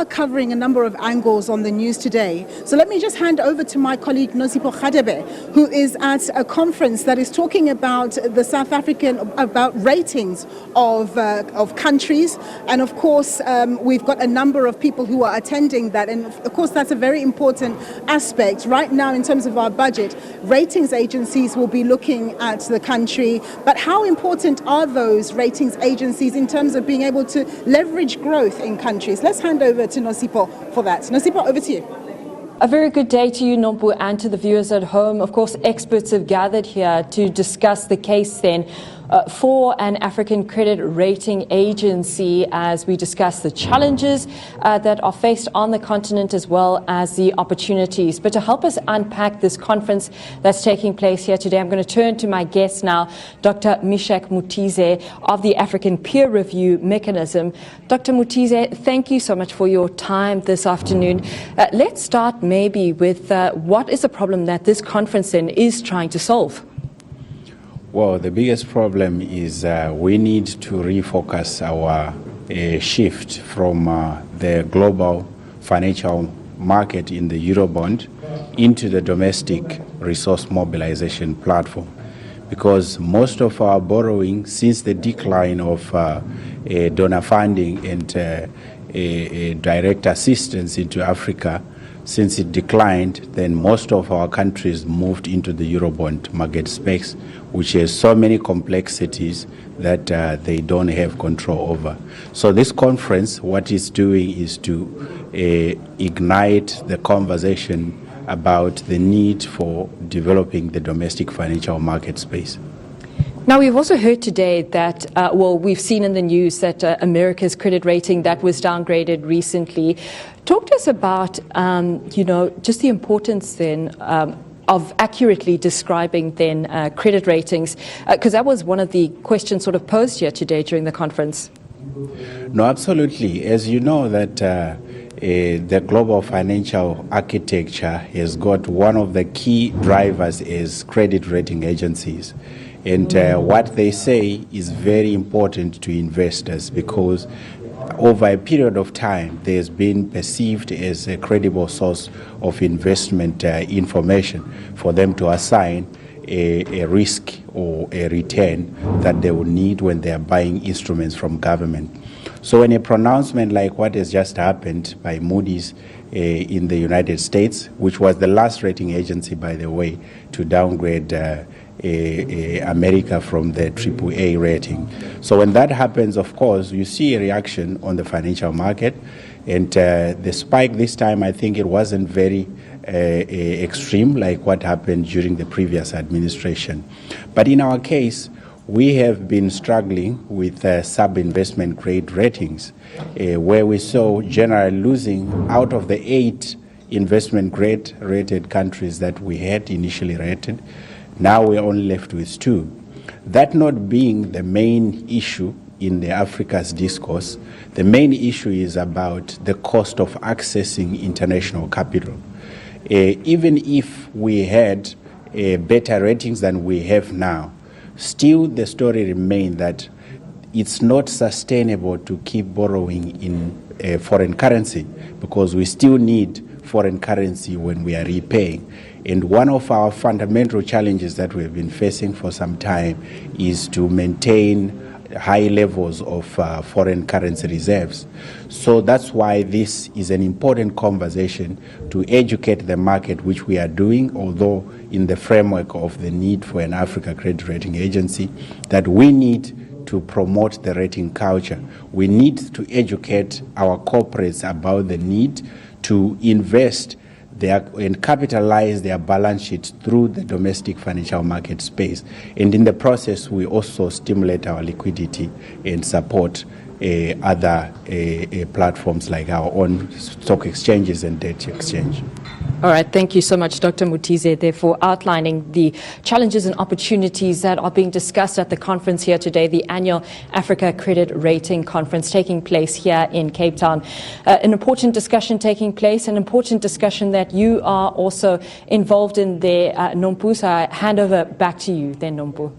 are covering a number of angles on the news today. So let me just hand over to my colleague Nosipho Radebe, who is at a conference that is talking about the South African, about ratings of countries. And of course, we've got a number of people who are attending that. And of course, that's a very important aspect. Right now, in terms of our budget, ratings agencies will be looking at the country. But how important are those ratings agencies in terms of being able to leverage growth in countries? Let's hand over to Nosipho for that. Nosipho, over to you. A very good day to you, Nompu, and to the viewers at home. Of course, experts have gathered here to discuss the case then for an African credit rating agency as we discuss the challenges that are faced on the continent as well as the opportunities. But to help us unpack this conference that's taking place here today, I'm going to turn to my guest now, Dr. Mishak Mutize of the African Peer Review Mechanism. Dr. Mutize, thank you so much for your time this afternoon. Let's start maybe with what is the problem that this conference then is trying to solve? Well, the biggest problem is we need to refocus our shift from the global financial market in the Eurobond into the domestic resource mobilization platform. Because most of our borrowing since the decline of donor funding and direct assistance into Africa, since it declined, then most of our countries moved into the Eurobond market space, which has so many complexities that they don't have control over. So this conference, what it's doing is to ignite the conversation about the need for developing the domestic financial market space. Now, we've also heard today that, well, we've seen in the news that America's credit rating that was downgraded recently. Talk to us about, just the importance then of accurately describing then credit ratings, because that was one of the questions sort of posed here today during the conference. No, absolutely. As you know that the global financial architecture has got one of the key drivers is credit rating agencies. And what they say is very important to investors because over a period of time, there's been perceived as a credible source of investment information for them to assign a risk or a return that they will need when they are buying instruments from government. So when a pronouncement like what has just happened by Moody's in the United States, which was the last rating agency, by the way, to downgrade America from the AAA rating. So when that happens, of course, you see a reaction on the financial market. And the spike this time, I think it wasn't very extreme like what happened during the previous administration. But in our case, we have been struggling with sub-investment grade ratings, where we saw generally losing out of the 8 investment grade rated countries that we had initially rated. Now we're only left with 2. That not being the main issue in the Africa's discourse, the main issue is about the cost of accessing international capital. Even if we had better ratings than we have now, still the story remains that it's not sustainable to keep borrowing in foreign currency because we still need foreign currency when we are repaying. And one of our fundamental challenges that we've been facing for some time is to maintain high levels of foreign currency reserves. So that's why this is an important conversation to educate the market, which we are doing, although in the framework of the need for an Africa credit rating agency, that we need to promote the rating culture. We need to educate our corporates about the need to invest and capitalize their balance sheets through the domestic financial market space. And in the process, we also stimulate our liquidity and support other platforms like our own stock exchanges and debt exchange. All right, thank you so much, Dr. Mutize, there for outlining the challenges and opportunities that are being discussed at the conference here today, the annual Africa Credit Rating Conference taking place here in Cape Town. An important discussion taking place, an important discussion that you are also involved in there, Nompu. So I hand over back to you then, Nompu.